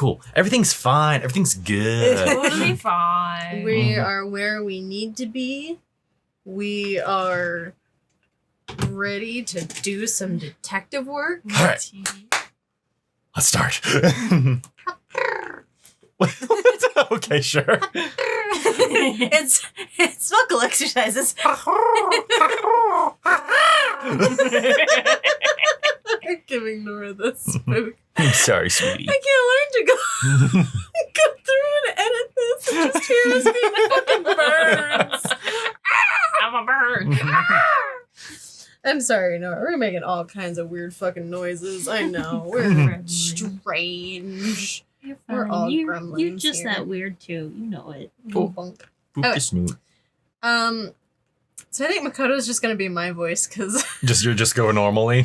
Cool. Everything's fine. Everything's good. It's totally fine. We are where we need to be. We are ready to do some detective work. All right. Let's start. Okay, sure. It's vocal exercises. I can ignore this spook. I'm sorry, sweetie. I can't learn to go through and edit this and just hear us being fucking birds. I'm a bird. I'm sorry, no, we're making all kinds of weird fucking noises. I know. We're strange. You're We're fine. all You're gremlins just here. that weird too. You know it. Cool. Bunk. Boop Okay. the snoot. So I think Makoto's just gonna be my voice, because You're just going normally.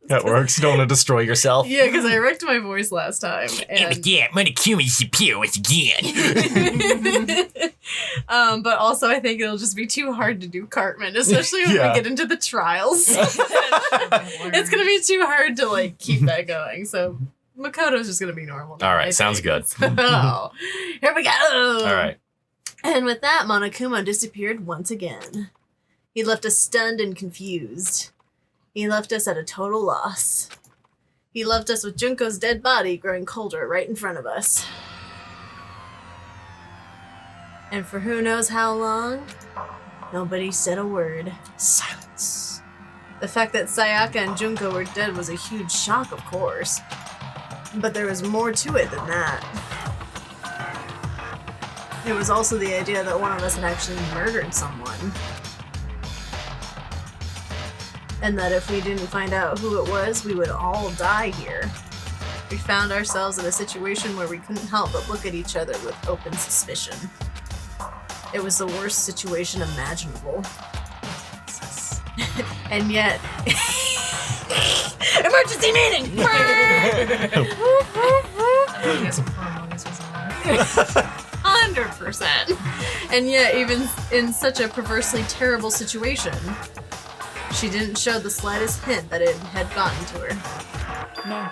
That works. You don't want to destroy yourself. yeah, because I wrecked my voice last time. And Yeah, I'm gonna kill me once again. but also I think it'll just be too hard to do Cartman, especially when Yeah. we get into the trials. It's gonna be too hard to like keep that going. So Makoto's just gonna be normal now, All I right, sounds think. good. So, here we go. All right. And with that, Monokuma disappeared once again. He left us stunned and confused. He left us at a total loss. He left us with Junko's dead body growing colder right in front of us. And for who knows how long, nobody said a word. Silence. The fact that Sayaka and Junko were dead was a huge shock, of course. But there was more to it than that. It was also the idea that one of us had actually murdered someone. And that if we didn't find out who it was, we would all die here. We found ourselves in a situation where we couldn't help but look at each other with open suspicion. It was the worst situation imaginable. And yet... Emergency meeting! I guess Promogus was alive. 100%. And yet, even in such a perversely terrible situation, she didn't show the slightest hint that it had gotten to her. No.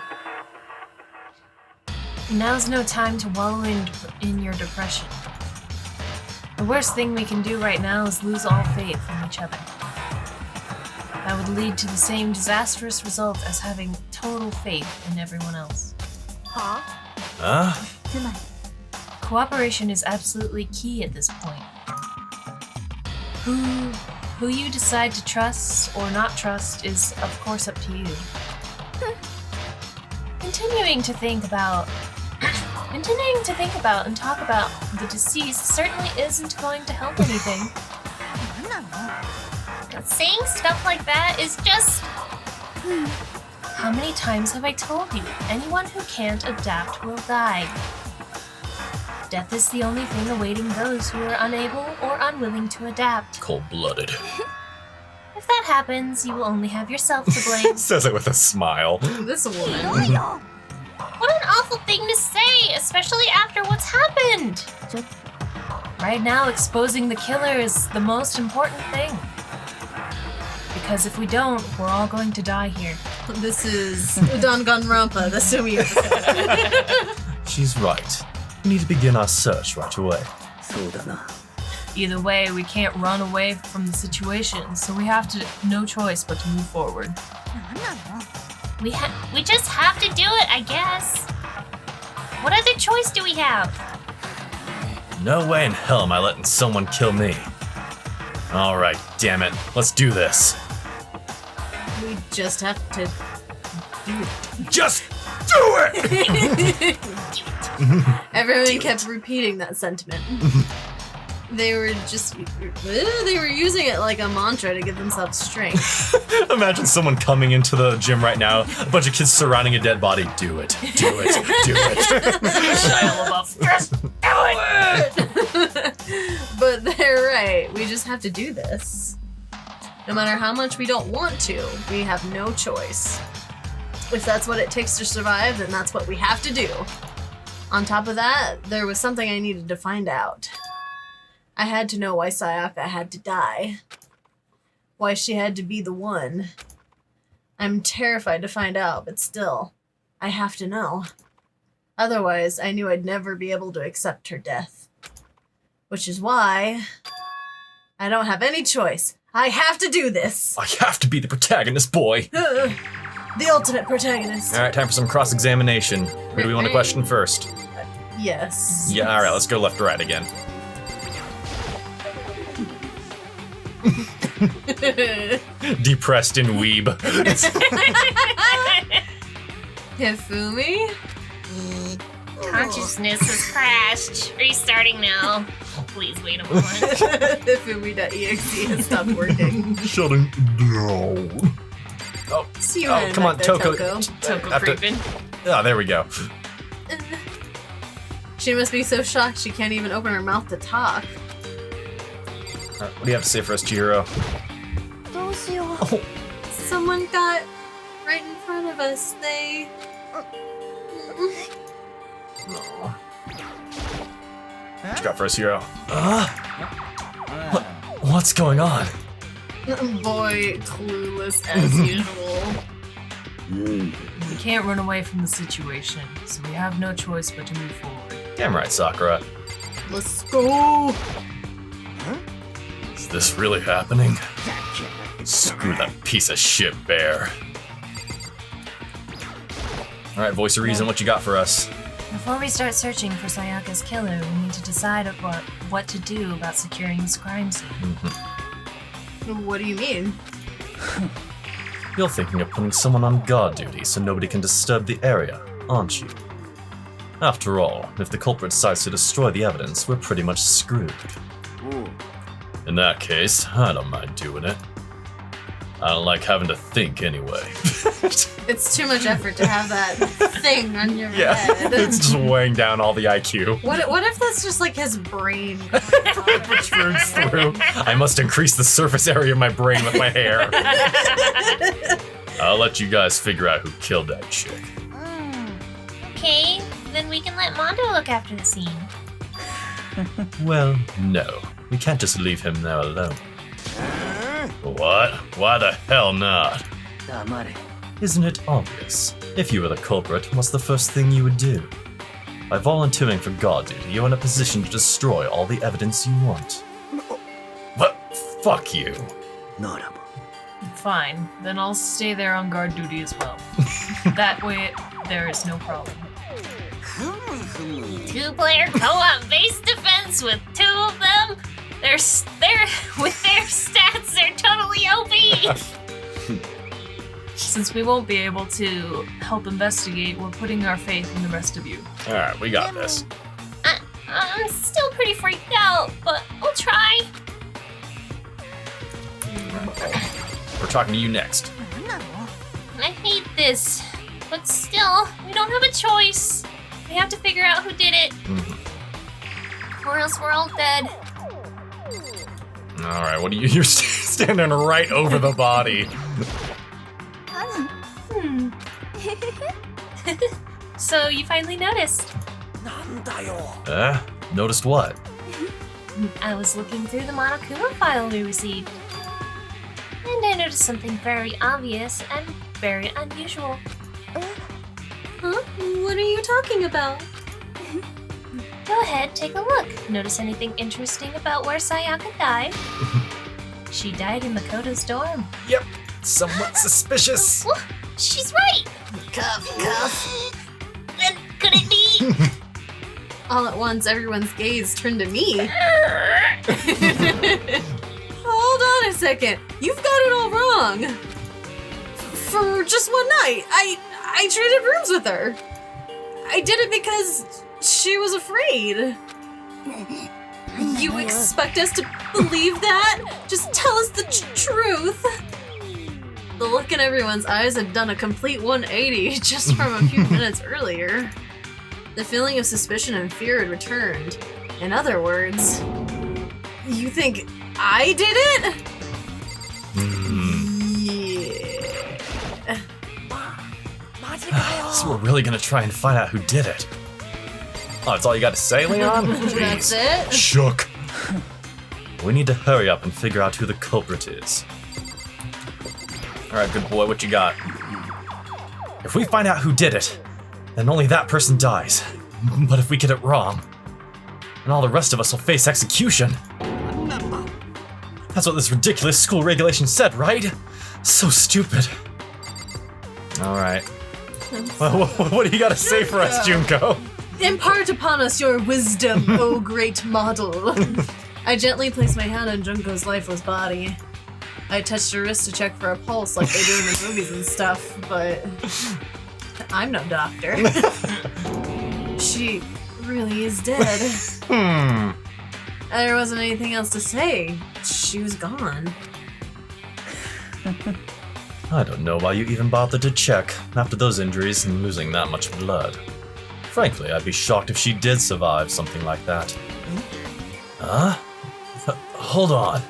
Now's no time to wallow in your depression. The worst thing we can do right now is lose all faith in each other. That would lead to the same disastrous result as having total faith in everyone else. Huh? Cooperation is absolutely key at this point. Who you decide to trust or not trust is, of course, up to you. Continuing to think about and talk about the deceased certainly isn't going to help anything. Saying stuff like that is just... How many times have I told you? Anyone who can't adapt will die. Death is the only thing awaiting those who are unable or unwilling to adapt. Cold-blooded. If that happens, you will only have yourself to blame. Says it with a smile. This woman. What an awful thing to say, especially after what's happened. Right now, exposing the killer is the most important thing. Because if we don't, we're all going to die here. This is Danganronpa, the Sumi episode. She's right. We need to begin our search right away. Either way, we can't run away from the situation, so we have no choice but to move forward. We just have to do it, I guess. What other choice do we have? No way in hell am I letting someone kill me. All right, damn it. Let's do this. We just have to do it. Just do it! Everyone kept repeating that sentiment. They were using it like a mantra to give themselves strength. Imagine someone coming into the gym right now, a bunch of kids surrounding a dead body. Do it. Do it. Do it. Shia LaBeouf, just do it! But they're right. We just have to do this. No matter how much we don't want to, we have no choice. If that's what it takes to survive, then that's what we have to do. On top of that, there was something I needed to find out. I had to know why Sayaka had to die. Why she had to be the one. I'm terrified to find out, but still, I have to know. Otherwise, I knew I'd never be able to accept her death. Which is why I don't have any choice. I have to do this. I have to be the protagonist, boy. The ultimate protagonist. All right, time for some cross-examination. Who do we want to question first? Yes. Yeah, all right, let's go left to right again. Depressed and weeb. Hifumi? Consciousness has crashed. Restarting now. Oh, please wait a moment. Hifumi.exe has stopped working. Shutting down. Oh, See you oh, headed come on, back there, Toko. Toko After- creeping. Oh, there we go. She must be so shocked she can't even open her mouth to talk. All right, what do you have to say for us, Chihiro? Someone got right in front of us. They... What you got for us, Hero? What's going on? Boy, clueless as usual. We can't run away from the situation, so we have no choice but to move forward. Damn right, Sakura. Let's go! Is this really happening? Screw that piece of shit bear. All right, voice of reason, what you got for us? Before we start searching for Sayaka's killer, we need to decide what to do about securing this crime scene. What do you mean? You're thinking of putting someone on guard duty so nobody can disturb the area, aren't you? After all, if the culprit decides to destroy the evidence, we're pretty much screwed. In that case, I don't mind doing it. I don't like having to think anyway. It's too much effort to have that thing on your head. It's just weighing down all the IQ. What if that's just like his brain? Protrudes through. I must increase the surface area of my brain with my hair. I'll let you guys figure out who killed that chick. Okay, then we can let Mondo look after the scene. Well, no. We can't just leave him there alone. What? Why the hell not? Isn't it obvious? If you were the culprit, what's the first thing you would do? By volunteering for guard duty, you're in a position to destroy all the evidence you want. But fuck you. Fine, then I'll stay there on guard duty as well. That way, there is no problem. Two-player co-op base defense with two of them. They're with their stats, they're totally OP. Since we won't be able to help investigate, we're putting our faith in the rest of you. Alright, we got this. I'm still pretty freaked out, but we'll try. We're talking to you next. I hate this, but still, we don't have a choice. We have to figure out who did it, or else we're all dead. Alright, what are you? You're standing right over the body. So you finally noticed. Noticed what? I was looking through the Monokuma file we received, and I noticed something very obvious and very unusual. Huh? What are you talking about? Go ahead, take a look. Notice anything interesting about where Sayaka died? She died in Makoto's dorm. Yep, somewhat suspicious. Well, she's right. Cuff. Then could it be? All at once, everyone's gaze turned to me. Hold on a second. You've got it all wrong. For just one night, I traded rooms with her. I did it because she was afraid. You expect us to believe that? Just tell us the truth. The look in everyone's eyes had done a complete 180 just from a few minutes earlier. The feeling of suspicion and fear had returned. In other words, you think I did it? Yeah. So we're really gonna try and find out who did it. Oh, that's all you got to say, Leon? That's it? Shook. We need to hurry up and figure out who the culprit is. Alright, good boy, what you got? If we find out who did it, then only that person dies. But if we get it wrong, then all the rest of us will face execution. That's what this ridiculous school regulation said, right? So stupid. Alright. What do you gotta say for us, Junko? Impart upon us your wisdom, O great model. I gently placed my hand on Junko's lifeless body. I touched her wrist to check for a pulse like they do in the movies and stuff, but I'm no doctor. She really is dead. There wasn't anything else to say. She was gone. I don't know why you even bothered to check after those injuries and losing that much blood. Frankly, I'd be shocked if she did survive something like that. Huh? Hold on.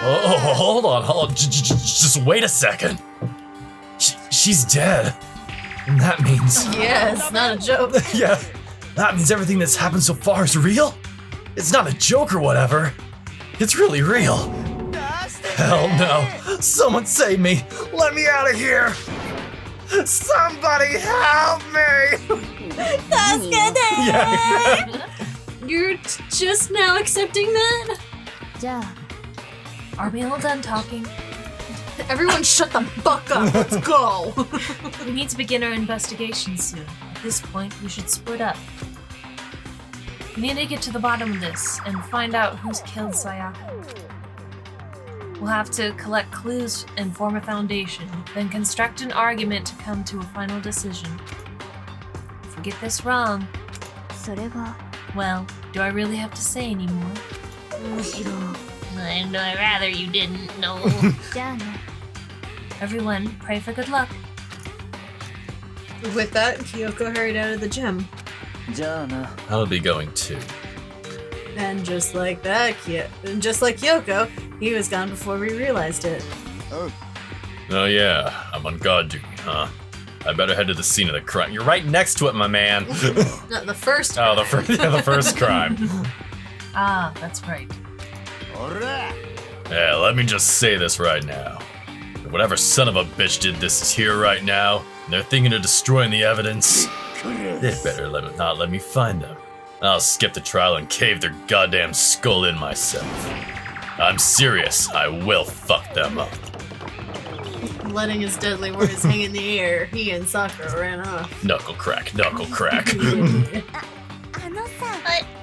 Oh, hold on. Just wait a second. She's dead. And that means... Yeah, it's not a joke. Yeah, that means everything that's happened so far is real? It's not a joke or whatever. It's really real. Hell no. Someone save me. Let me out of here. Somebody help me. Yeah. You're just now accepting that? Are we all done talking? Everyone shut the fuck up. Let's go. We need to begin our investigation soon. At this point, we should split up. We need to get to the bottom of this and find out who's killed Sayaka. We'll have to collect clues and form a foundation, then construct an argument to come to a final decision. If we get this wrong, well, do I really have to say anymore? I'd rather you didn't know. Everyone, pray for good luck. With that, Kyoko hurried out of the gym. I'll be going too. And just like that, just like Kyoko, he was gone before we realized it. Oh yeah, I'm on guard duty, huh? I better head to the scene of the crime. You're right next to it, my man. Not the first Oh, crime. the first crime. Ah, that's right. Yeah, let me just say this right now. Whatever son of a bitch did this is here right now, and they're thinking of destroying the evidence. They better not let me find them. I'll skip the trial and cave their goddamn skull in myself. I'm serious, I will fuck them up. Letting his deadly words hang in the air, he and Sakura ran off. Knuckle crack, knuckle crack. But,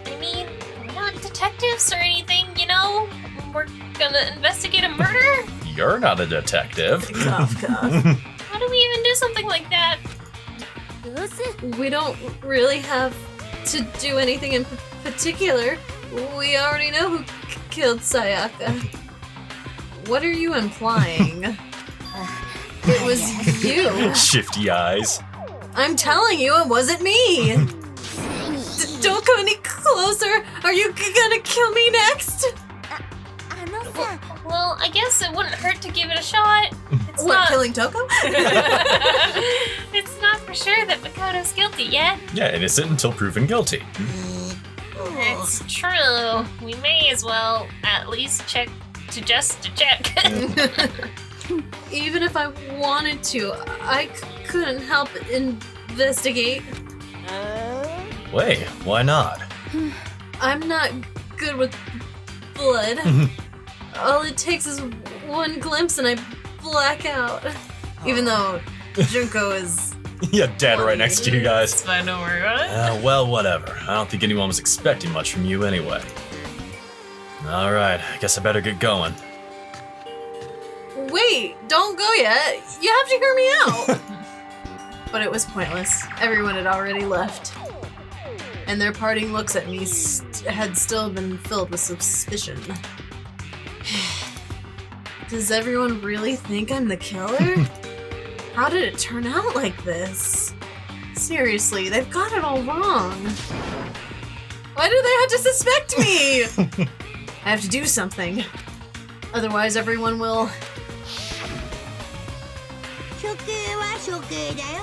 I mean, we're not detectives or anything, you know? We're gonna investigate a murder? You're not a detective. Cough, cough. How do we even do something like that? We don't really have to do anything in particular. We already know who killed Sayaka. What are you implying? It was you. Shifty eyes. I'm telling you, it wasn't me. Don't come any closer. Are you gonna kill me next? Well, I guess it wouldn't hurt to give it a shot. It's What, not. killing Toko? It's not for sure that Makoto's guilty yet. Yeah, innocent until proven guilty. It's true. We may as well at least check. Even if I wanted to, I couldn't help investigate. Wait, why not? I'm not good with blood. All it takes is one glimpse and I black out. Even though Junko is... Yeah, dead right next to you guys. Fine, don't worry about it. Well, whatever. I don't think anyone was expecting much from you anyway. Alright, I guess I better get going. Wait, don't go yet. You have to hear me out. But it was pointless. Everyone had already left. And their parting looks at me had still been filled with suspicion. Does everyone really think I'm the killer? How did it turn out like this? Seriously, they've got it all wrong. Why do they have to suspect me? I have to do something. Otherwise, everyone will...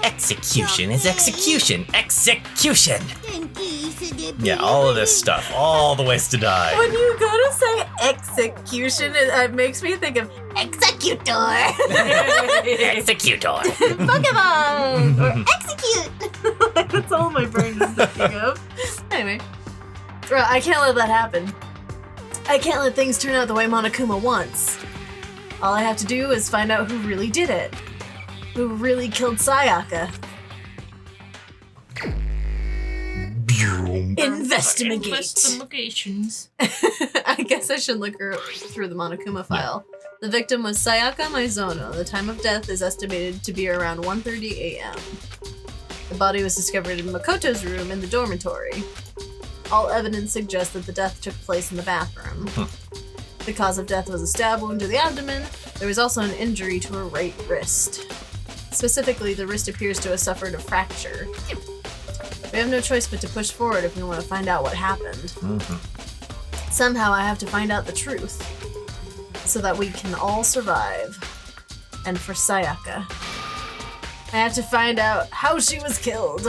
Execution is execution. Execution! Yeah, all of this stuff. All the ways to die. When you go to say execution, it makes me think of Executor! Executor. Pokemon! Or execute! That's all my brain is thinking of. Anyway. Bro, I can't let that happen. I can't let things turn out the way Monokuma wants. All I have to do is find out who really did it. Who really killed Sayaka. Investigate. Investigations. I guess I should look through the Monokuma file. The victim was Sayaka Maizono. The time of death is estimated to be around 1:30 a.m. The body was discovered in Makoto's room in the dormitory. All evidence suggests that the death took place in the bathroom. The cause of death was a stab wound to the abdomen. There was also an injury to her right wrist. Specifically, the wrist appears to have suffered a fracture. We have no choice but to push forward if we want to find out what happened. Somehow I have to find out the truth, so that we can all survive. And for Sayaka, I have to find out how she was killed.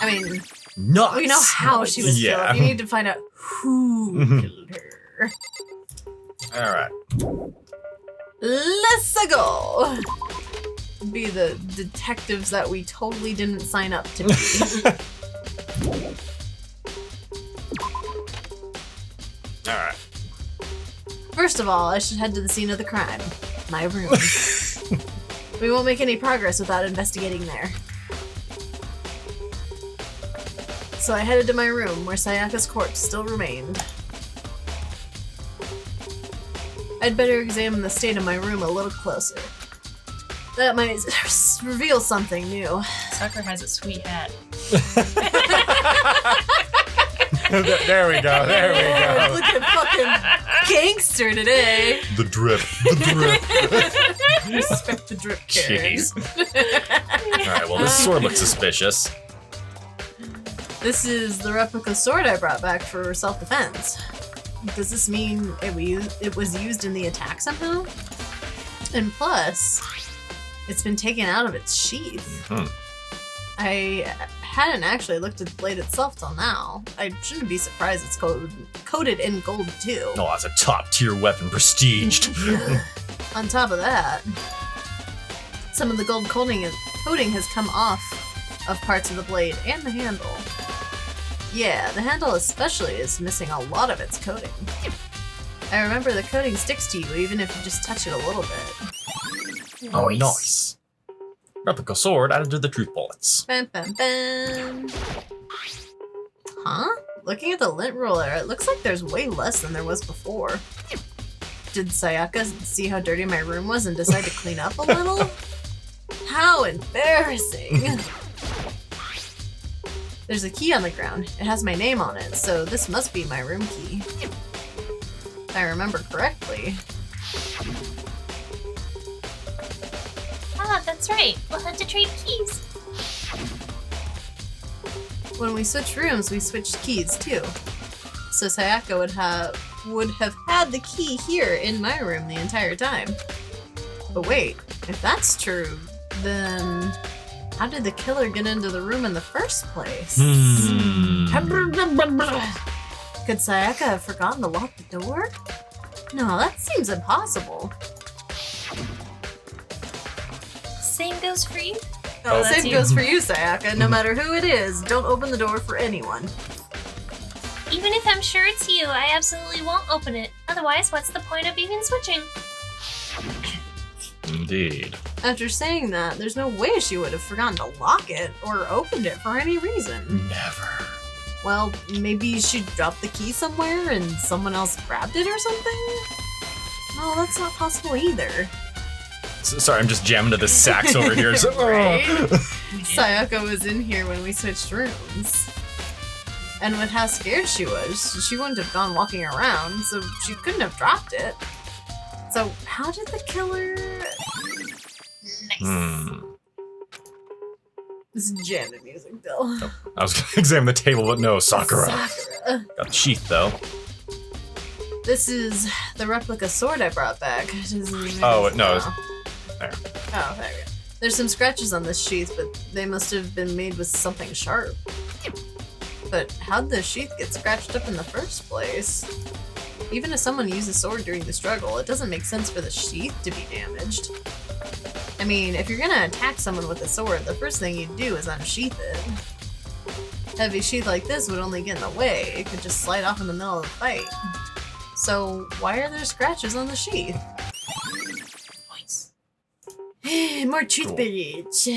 I mean, Nice. we know how she was killed. You need to find out who killed her. Alright. Let's go! Be the detectives that we totally didn't sign up to be. Alright. First of all, I should head to the scene of the crime. My room. We won't make any progress without investigating there. So I headed to my room, where Sayaka's corpse still remained. I'd better examine the state of my room a little closer. That might reveal something new. Sucker has a sweet hat. There we go. There we go. Looking fucking gangster today. The drip. The drip. Respect the drip, Karen. Jeez. Alright, well, this sword looks suspicious. This is the replica sword I brought back for self-defense. Does this mean it was used in the attack somehow? And plus, it's been taken out of its sheath. I hadn't actually looked at the blade itself till now. I shouldn't be surprised it's coated in gold too. Oh, that's a top-tier weapon, prestiged. On top of that, some of the gold coating has come off of parts of the blade and the handle. Yeah, the handle especially is missing a lot of its coating. I remember the coating sticks to you even if you just touch it a little bit. Oh, nice. Replica sword added to the truth bullets. Bam, bam, bam. Huh? Looking at the lint roller, it looks like there's way less than there was before. Did Sayaka see how dirty my room was and decide to clean up a little? How embarrassing! There's a key on the ground. It has my name on it, so this must be my room key. If I remember correctly. Ah, that's right. We'll have to trade keys. When we switched rooms, we switched keys too. So Sayaka would have had the key here in my room the entire time. But wait, if that's true, then how did the killer get into the room in the first place? Could Sayaka have forgotten to lock the door? No, that seems impossible. Same goes for you. Oh, that's same you. goes for you, Sayaka. No matter who it is, don't open the door for anyone. Even if I'm sure it's you, I absolutely won't open it. Otherwise, what's the point of even switching? Indeed. After saying that, there's no way she would have forgotten to lock it or opened it for any reason. Never. Well, maybe she dropped the key somewhere and someone else grabbed it or something? No, that's not possible either. Sorry, I'm just jamming to the sax over here. So, Right? Sayaka was in here when we switched rooms. And with how scared she was, she wouldn't have gone walking around, so she couldn't have dropped it. So how did the killer... Nice. This is jamming music, Bill. I was gonna examine the table, but no, Sakura. Got the sheath, though. This is the replica sword I brought back. Oh, no. There. Oh, there we go. There's some scratches on this sheath, but they must have been made with something sharp. But how'd the sheath get scratched up in the first place? Even if someone used a sword during the struggle, it doesn't make sense for the sheath to be damaged. I mean, if you're gonna attack someone with a sword, the first thing you'd do is unsheath it. Heavy sheath like this would only get in the way. It could just slide off in the middle of the fight. So why are there scratches on the sheath? More truth page.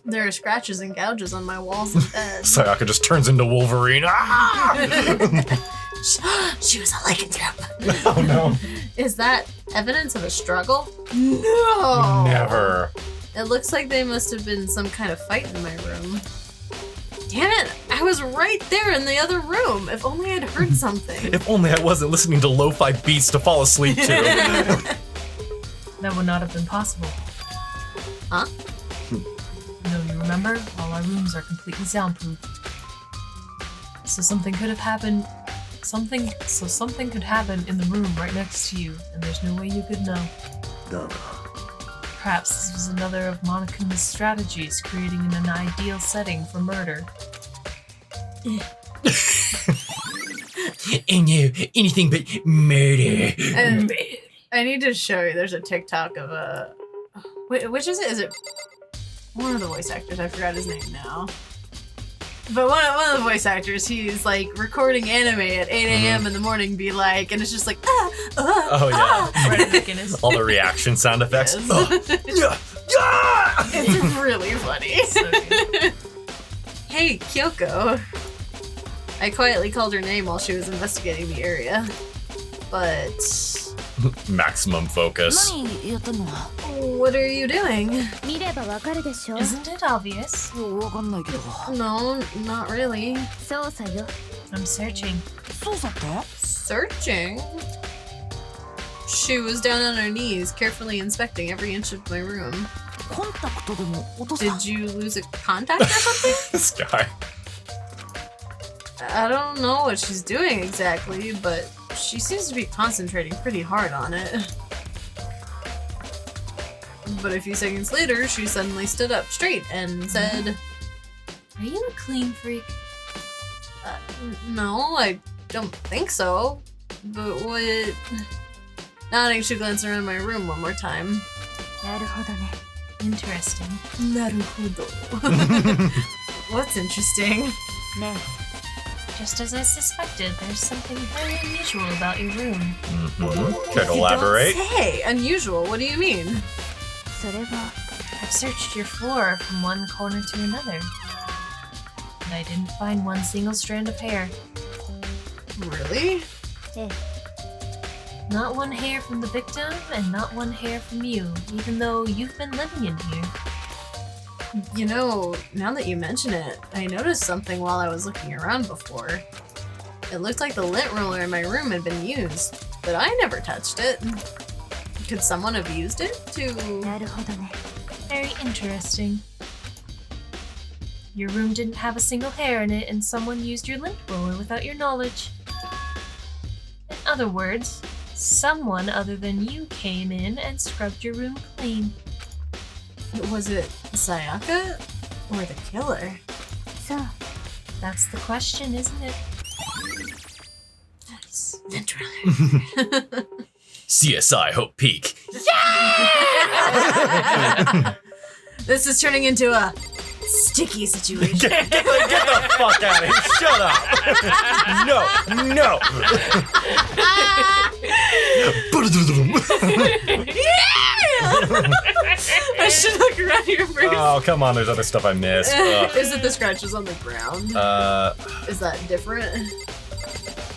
There are scratches and gouges on my walls and bed. Sayaka just turns into Wolverine. Ah! She was a lycanthrope. Oh no. Is that evidence of a struggle? No! Never. It looks like they must have been some kind of fight in my room. Damn it! I was right there in the other room! If only I'd heard something. If only I wasn't listening to lo-fi beats to fall asleep to. That would not have been possible. Huh? No, you remember? All our rooms are completely soundproof. So something could have happened. Something could happen in the room right next to you, and there's no way you could know. Perhaps this was another of Monikuma's strategies, creating an ideal setting for murder. And no, anything but murder. And I need to show you, there's a TikTok of a... Which is it? Is it one of the voice actors? I forgot his name now. But one of the voice actors, he's like recording anime at 8 a.m. in the morning, be like, and it's just like, Oh yeah. All the reaction sound effects. It's really funny. So good. Hey, Kyoko. I quietly called her name while she was investigating the area. But... Maximum focus. what are you doing? Isn't it obvious? No, not really. I'm searching. Searching? She was down on her knees, carefully inspecting every inch of my room. Did you lose a contact or something? This guy. I don't know what she's doing exactly, but she seems to be concentrating pretty hard on it. But a few seconds later, she suddenly stood up straight and said, Are you a clean freak? No, I don't think so. But what... Nodding, she glanced around my room one more time. Interesting. Naruhodo. What's interesting? Just as I suspected, there's something very unusual about your room. Mm-hmm. Care to elaborate? Hey, unusual, what do you mean? I've searched your floor from one corner to another, and I didn't find one single strand of hair. Really? Not one hair from the victim, and not one hair from you, even though you've been living in here. You know, now that you mention it, I noticed something while I was looking around before. It looked like the lint roller in my room had been used, but I never touched it. Could someone have used it to... Very interesting. Your room didn't have a single hair in it, and someone used your lint roller without your knowledge. In other words, someone other than you came in and scrubbed your room clean. Was it Sayaka or the killer? That's the question, isn't it? Nice. Literally. CSI Hope Peak. This is turning into a sticky situation. Get the fuck out of here. Shut up. No. I should look around here first. Oh, come on. There's other stuff I missed. Is it the scratches on the ground? Is that different?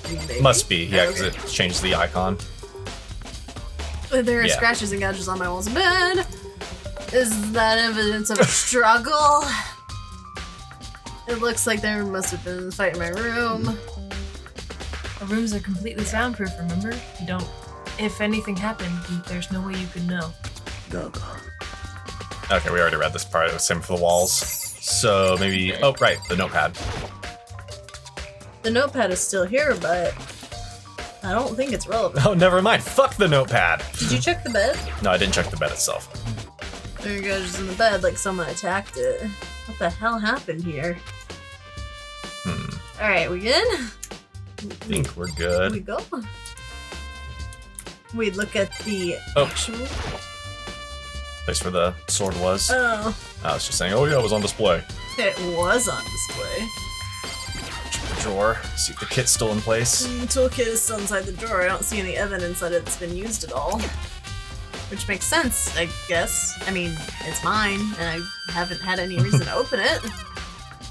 Maybe? Must be. Yeah, because Okay. it changed the icon. There are Yeah. scratches and gouges on my walls and bed. Is that evidence of a struggle? It looks like there must have been a fight in my room. Our rooms are completely soundproof, remember? You don't... If anything happened, there's no way you could know. Okay, we already read this part. It was same for the walls. So maybe... Oh, right. The notepad. The notepad is still here, but I don't think it's relevant. Oh, never mind. Fuck the notepad. Did you check the bed? No, I didn't check the bed itself. There you go, just in the bed like someone attacked it. What the hell happened here? Alright, we good? I think we're good. We go. We look at the actual place where the sword was. Oh. I was just saying, oh yeah, it was on display. It was on display. Check the drawer, see if the kit's still in place. The toolkit is still inside the drawer. I don't see any evidence that it's been used at all. Which makes sense, I guess. I mean, it's mine, and I haven't had any reason to open it.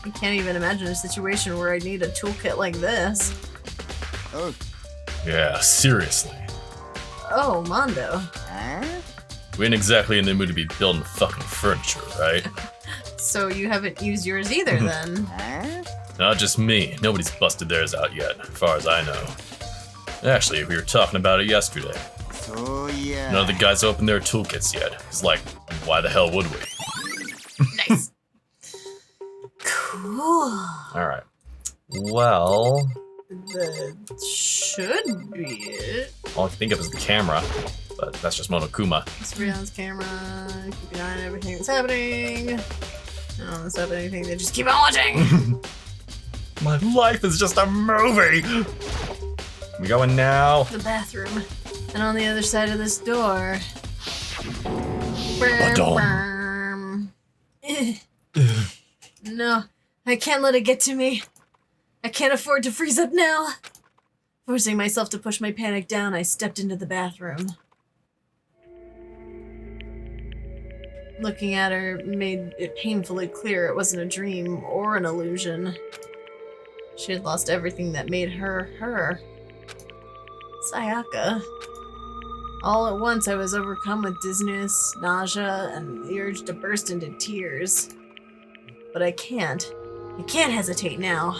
I can't even imagine a situation where I need a toolkit like this. Oh. Yeah, seriously. Oh, Mondo. We ain't exactly in the mood to be building fucking furniture, right? So you haven't used yours either, then? Not just me. Nobody's busted theirs out yet, as far as I know. Actually, we were talking about it yesterday. Oh, yeah. None of the guys opened their toolkits yet. It's like, why the hell would we? Nice. Cool. Alright. Well, That should be it. all I can think of is the camera, but that's just Monokuma. Just read on this camera, keep an eye on everything that's happening. No, that's not anything, they just keep on watching! My life is just a movie! We going now? The bathroom. And on the other side of this door. Ba-dum. No, I can't let it get to me. I can't afford to freeze up now. Forcing myself to push my panic down, I stepped into the bathroom. Looking at her made it painfully clear it wasn't a dream or an illusion. She had lost everything that made her her. Sayaka. All at once, I was overcome with dizziness, nausea, and the urge to burst into tears. But I can't. I can't hesitate now.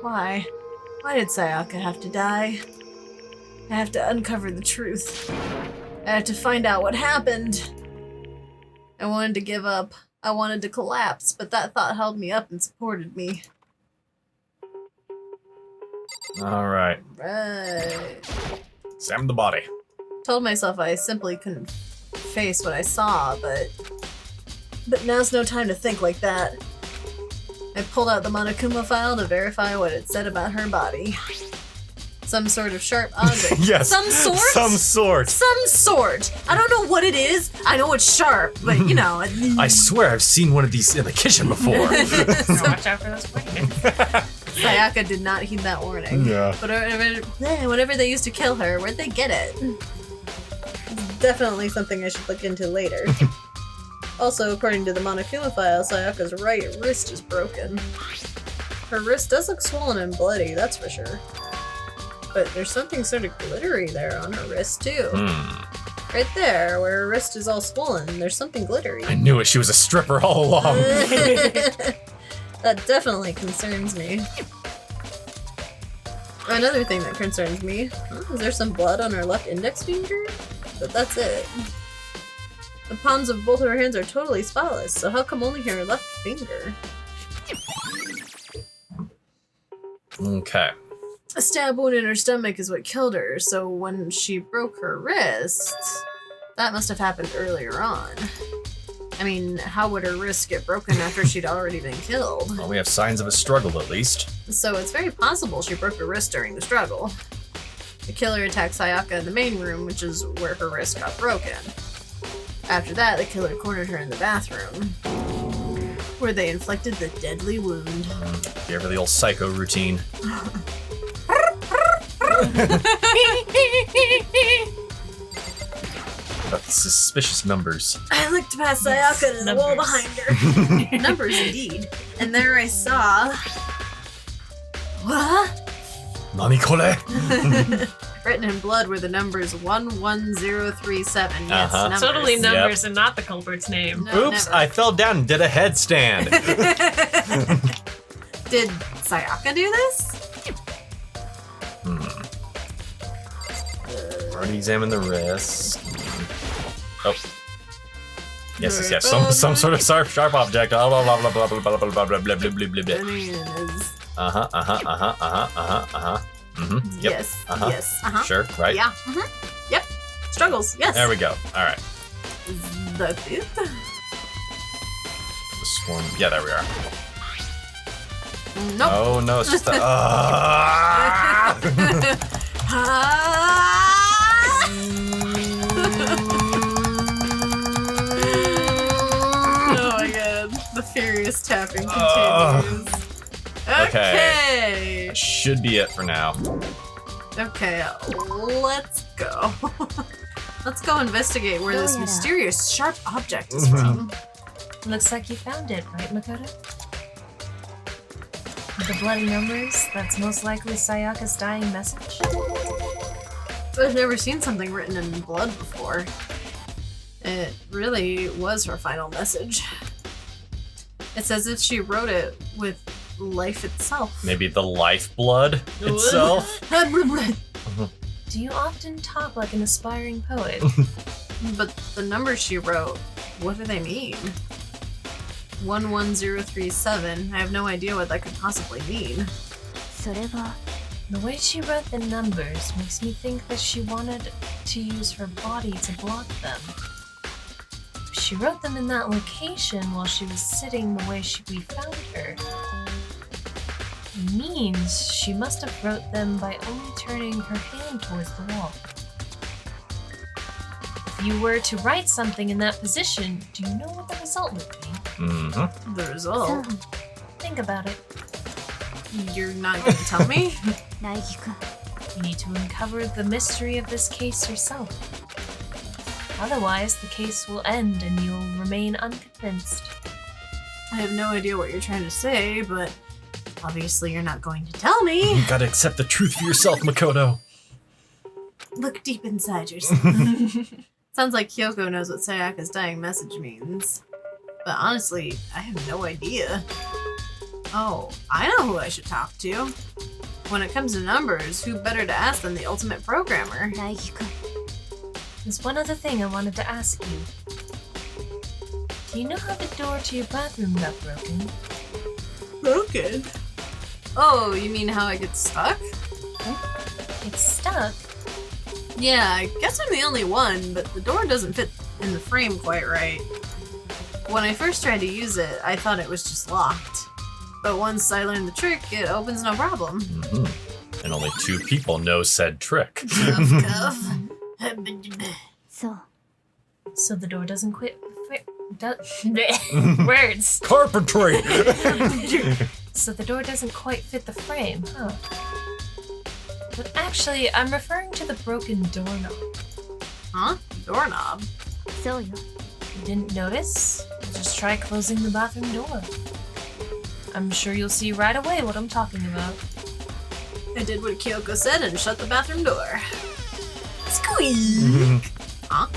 Why? Why did Sayaka have to die? I have to uncover the truth. I have to find out what happened. I wanted to give up. I wanted to collapse, but that thought held me up and supported me. Alright. Right. Examine the body. Told myself I simply couldn't face what I saw, but now's no time to think like that. I pulled out the Monokuma file to verify what it said about her body. Some sort of sharp object. Yes. Some sort? Some sort. Some sort. I don't know what it is. I know it's sharp, but you know. I swear I've seen one of these in the kitchen before. Watch out for those pointers. Sayaka did not heed that warning. Yeah. But whenever they used to kill her, where'd they get it? Definitely something I should look into later. Also, according to the Monokuma file, Sayaka's right wrist is broken. Her wrist does look swollen and bloody, that's for sure. But there's something sort of glittery there on her wrist, too. Right there, where her wrist is all swollen, there's something glittery. I knew it. She was a stripper all along. That definitely concerns me. Another thing that concerns me, is there some blood on her left index finger? But that's it. The palms of both of her hands are totally spotless, so how come only her left finger? Okay. A stab wound in her stomach is what killed her, so when she broke her wrist, that must have happened earlier on. I mean, how would her wrist get broken after she'd already been killed? Well, we have signs of a struggle at least. So it's very possible she broke her wrist during the struggle. The killer attacked Sayaka in the main room, which is where her wrist got broken. After that, the killer cornered her in the bathroom, where they inflicted the deadly wound. Gave her the old psycho routine. About the suspicious numbers. I looked past Sayaka to the wall behind her. Numbers, indeed. And there I saw... What? Nani kore? Written in blood were the numbers 11037. Yes, numbers. Totally numbers and not the culprit's name. No, Oops, never. I fell down and did a headstand. Did Sayaka do this? Already examined the wrist. Oh. Yes. Some sort of sharp object. Blah blah blah blah blah blah blah blah blah blah blah blah blah. Yep. Yes. Yes. Sure. Right. Yeah. Yep. Struggles. Yes. There we go. All right. That's it. This one. Yeah, there we are. Nope. Oh no, it's just the. Oh my god. The furious tapping continues. Okay. Should be it for now. Okay, let's go. Let's go investigate where this mysterious sharp object is from. Looks like you found it, right, Makoto? The bloody numbers, that's most likely Sayaka's dying message. I've never seen something written in blood before. It really was her final message. It's as if she wrote it with life itself. Maybe the lifeblood itself? Do you often talk like an aspiring poet? But the numbers she wrote, what do they mean? 11037. I have no idea what that could possibly mean. The way she wrote the numbers makes me think that she wanted to use her body to block them. If she wrote them in that location while she was sitting the way we found her, it means she must have wrote them by only turning her hand towards the wall. If you were to write something in that position, do you know what the result would be? Mm-hmm. The result? Think about it. You're not gonna tell me? You need to uncover the mystery of this case yourself. Otherwise, the case will end and you'll remain unconvinced. I have no idea what you're trying to say, but obviously you're not going to tell me. You gotta accept the truth for yourself, Makoto. Look deep inside yourself. Sounds like Kyoko knows what Sayaka's dying message means. But honestly, I have no idea. Oh, I know who I should talk to. When it comes to numbers, who better to ask than the ultimate programmer? There's one other thing I wanted to ask you. Do you know how the door to your bathroom got broken? Broken? Oh, you mean how I get stuck? It's stuck? Yeah, I guess I'm the only one, but the door doesn't fit in the frame quite right. When I first tried to use it, I thought it was just locked. But once I learned the trick, it opens no problem. Mm-hmm. And only 2 people know said trick. Cuff. So the door doesn't quit. Words. Carpentry! So the door doesn't quite fit the frame, huh? But actually, I'm referring to the broken doorknob. Huh? Doorknob? You didn't notice? Just try closing the bathroom door. I'm sure you'll see right away what I'm talking about. I did what Kyoko said and shut the bathroom door. Squeak! Huh?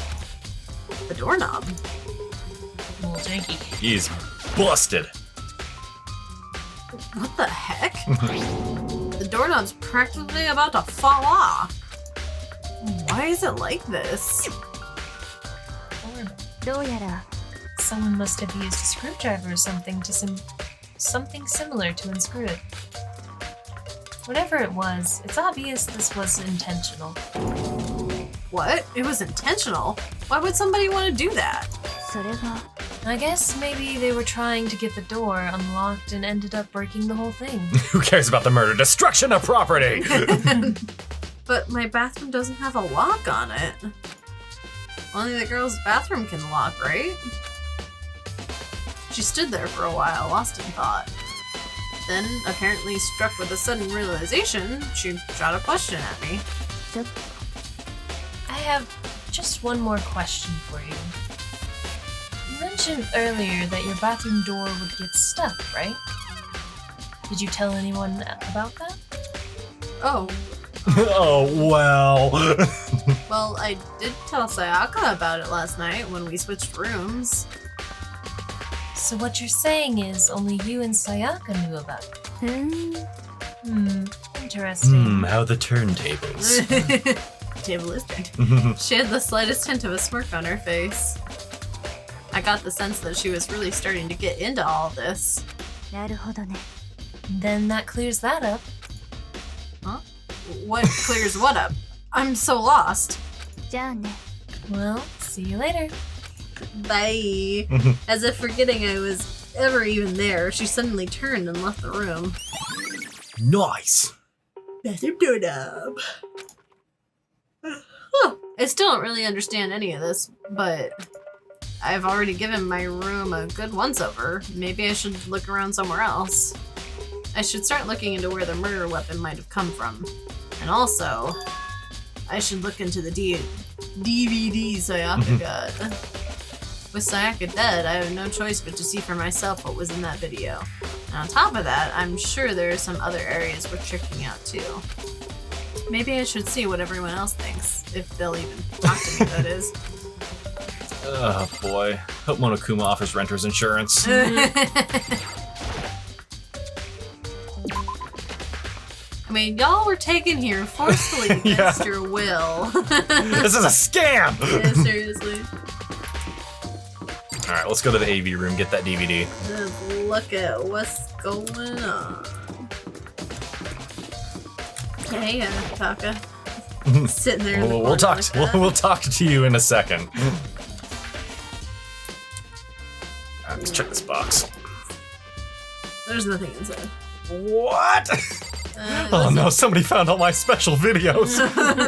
The doorknob? A little janky. He's busted. What the heck? The doorknob's practically about to fall off. Why is it like this? Someone must have used a screwdriver or something to something similar to unscrew it. Whatever it was, it's obvious this was intentional. What? It was intentional? Why would somebody want to do that? I guess maybe they were trying to get the door unlocked and ended up breaking the whole thing. Who cares about the murder? Destruction of property! But my bathroom doesn't have a lock on it. Only the girl's bathroom can lock, right? She stood there for a while, lost in thought. Then, apparently struck with a sudden realization, she shot a question at me. I have just one more question for you. You mentioned earlier that your bathroom door would get stuck, right? Did you tell anyone about that? Oh. Oh, well. Well, I did tell Sayaka about it last night when we switched rooms. So what you're saying is only you and Sayaka knew about it? Interesting. How the turntables. Table is turned. She had the slightest hint of a smirk on her face. I got the sense that she was really starting to get into all this. Then that clears that up. Huh? What clears what up? I'm so lost. Well, see you later. Bye. As if forgetting I was ever even there, she suddenly turned and left the room. Nice. Bathroom doorknob. Huh. I still don't really understand any of this, but I've already given my room a good once-over. Maybe I should look around somewhere else. I should start looking into where the murder weapon might have come from. And also, I should look into the DVD Sayaka got. With Sayaka dead, I have no choice but to see for myself what was in that video. And on top of that, I'm sure there are some other areas we're checking out too. Maybe I should see what everyone else thinks, if they'll even talk to me, that is. Oh boy. Hope Monokuma offers renter's insurance. I mean, y'all were taken here forcefully against your will. This is a scam! Yeah, seriously. Alright, let's go to the AV room, get that DVD. Just look at what's going on. Hey, Taka. Sitting there in the We'll corner talk. like We'll talk to you in a second. Alright, let's check this box. There's nothing inside. What? Oh no! Somebody found all my special videos.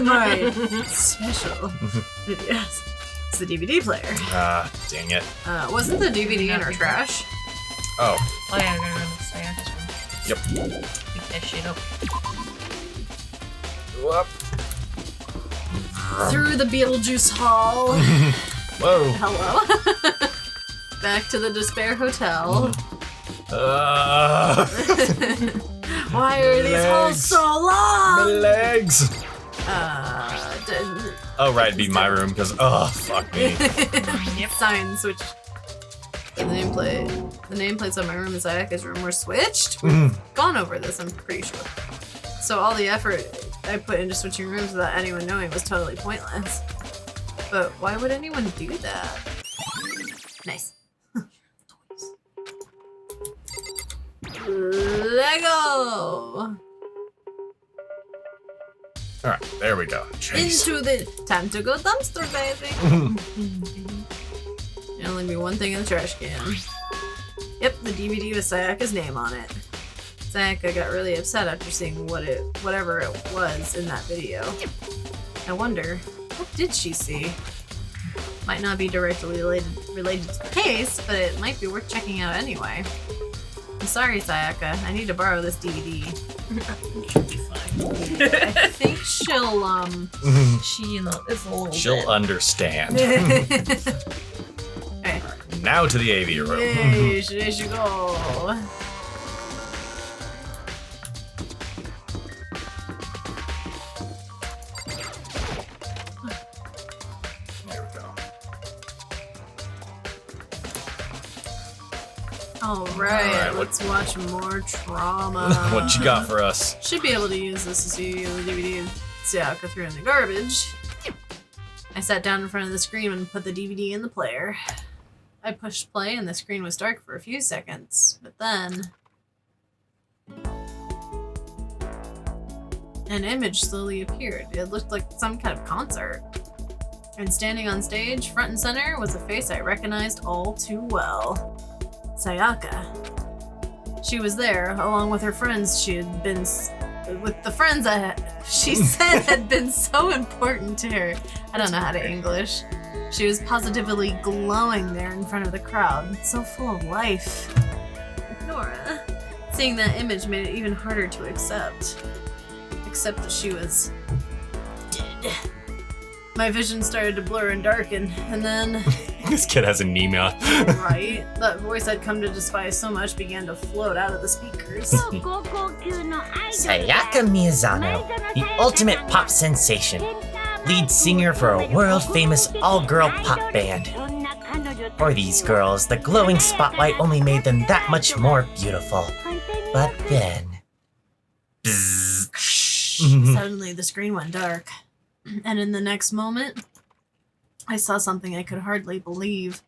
Right. Special videos. It's the DVD player. Dang it. Wasn't the DVD in our trash? Oh. Oh yeah, we're gonna run the Sayaka's room. Yep. Pick that shit up. Whoop. Through the Beetlejuice Hall. Whoa. Hello. Back to the Despair Hotel. Why are these halls so My long? legs. Oh right, be my room because fuck me. Sign switch. The nameplates on my room and Sayaka's room were switched. We've gone over this, I'm pretty sure. So all the effort I put into switching rooms without anyone knowing was totally pointless. But why would anyone do that? Nice. Lego! Alright, there we go. Jeez. Into the time to go dumpster diving. There'll only be one thing in the trash can. Yep, the DVD with Sayaka's name on it. Sayaka got really upset after seeing whatever it was in that video. I wonder, what did she see? Might not be directly related to the case, but it might be worth checking out anyway. I'm sorry, Sayaka. I need to borrow this DVD. She'll be fine. I think she'll, She, it's a little She'll bit. understand. Okay. Now to the AV room. Yay, there she go. There we go. Alright, let's watch more trauma. What you got for us? Should be able to use this to see the DVD Sayaka threw in the garbage. I sat down in front of the screen and put the DVD in the player. I pushed play and the screen was dark for a few seconds, but then an image slowly appeared. It looked like some kind of concert. And standing on stage, front and center, was a face I recognized all too well. Sayaka. She was there, along with her friends with the friends that she said had been so important to her. I don't know how to English. She was positively glowing there in front of the crowd, so full of life. Nora. Seeing that image made it even harder to accept. Except that she was dead. My vision started to blur and darken, and then... This kid has anemia. Right? That voice I'd come to despise so much began to float out of the speakers. Sayaka Miyazano, the ultimate pop sensation, lead singer for a world-famous all-girl pop band. For these girls, the glowing spotlight only made them that much more beautiful. But then... Suddenly, the screen went dark. And in the next moment, I saw something I could hardly believe.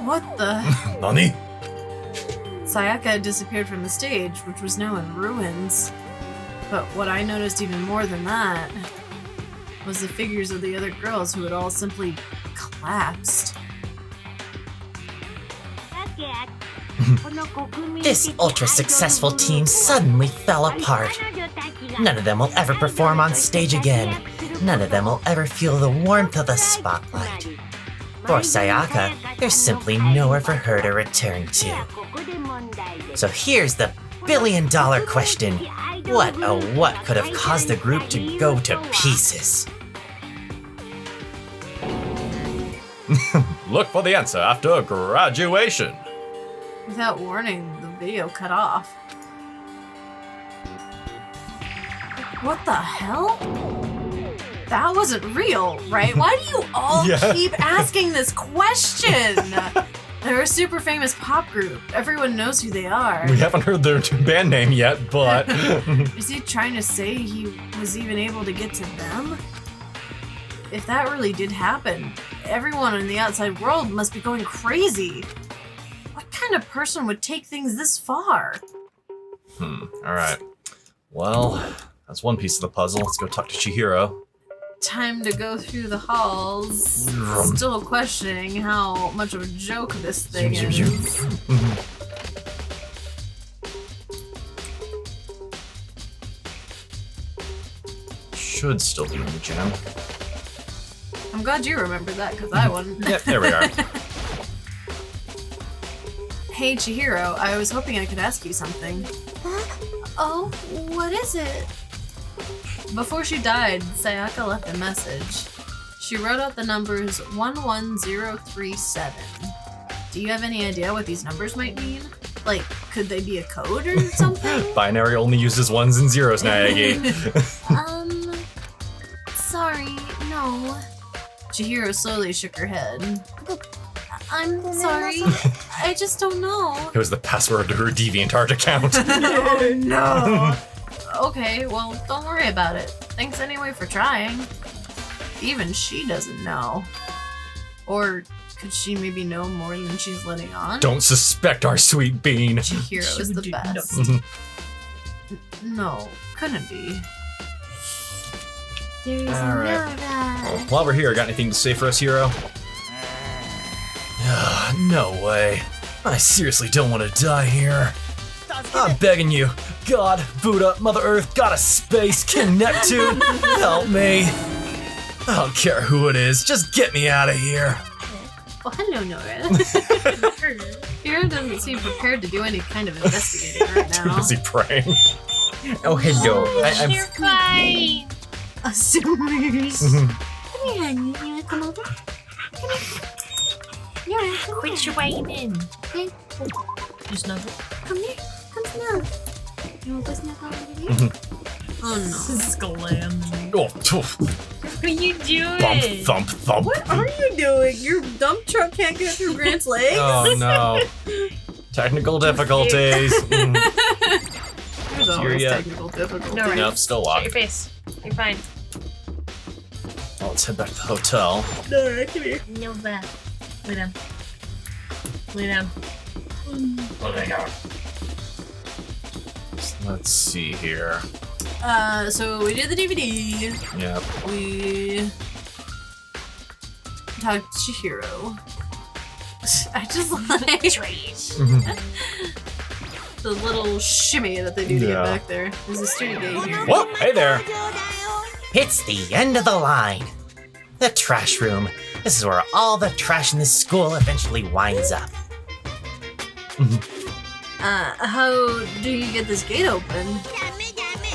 What the? Nani? Sayaka had disappeared from the stage, which was now in ruins. But what I noticed even more than that was the figures of the other girls who had all simply collapsed. This ultra-successful team suddenly fell apart. None of them will ever perform on stage again. None of them will ever feel the warmth of the spotlight. For Sayaka, there's simply nowhere for her to return to. So here's the billion-dollar question. What could have caused the group to go to pieces? Look for the answer after graduation. Without warning, the video cut off. What the hell? That wasn't real, right? Why do you all keep asking this question? They're a super famous pop group. Everyone knows who they are. We haven't heard their band name yet, but... Is he trying to say he was even able to get to them? If that really did happen, everyone in the outside world must be going crazy. What kind of person would take things this far? Alright. Well, that's one piece of the puzzle. Let's go talk to Chihiro. Time to go through the halls. Still questioning how much of a joke this thing is. Should still be in the gym. I'm glad you remembered that, because I wouldn't. Yep, there we are. Hey, Chihiro, I was hoping I could ask you something. Oh, what is it? Before she died, Sayaka left a message. She wrote out the numbers 11037. Do you have any idea what these numbers might mean? Like, could they be a code or something? Binary only uses ones and zeros, Naegi. Sorry, no. Chihiro slowly shook her head. I'm sorry. I just don't know. It was the password to her DeviantArt account. Oh, no. Okay, well, don't worry about it. Thanks anyway for trying. Even she doesn't know. Or could she maybe know more than she's letting on? Don't suspect our sweet bean. Chihiro is the best. No, couldn't be. There's Alright. Nora. While we're here, got anything to say for us, Hero? No way. I seriously don't want to die here. I'm begging you. God, Buddha, Mother Earth, Goddess Space, King Neptune, help me. I don't care who it is, just get me out of here. Oh, hello, Nora. Hero doesn't seem prepared to do any kind of investigating right Too now. busy praying. Oh, hello. I'm You're fine. Assumers. Come here, honey. You wanna come over? Come here. Nora, come Quit here. your waiting in. Okay. Just snuggle. Come here. Come snuggle. You wanna go snuggle over here? Oh no. Slam. Oh, poof. What are you doing? Bump, thump, thump. What are you doing? Your dump truck can't get through Grant's legs? Oh no. Technical difficulties. There's always yet. technical difficulties. No, right. Nope, still Shut your locked. face. You're fine. Well, let's head back to the hotel. Nora, come here. No bad. Lay down. Lay down. Let's see here. So we did the DVD. Yep. We talked to Chihiro. I just like the little shimmy that they do to get Yeah. back there. There's a student gate here. Whoa, hey there. It's the end of the line. The trash room. This is where all the trash in this school eventually winds up. How do you get this gate open?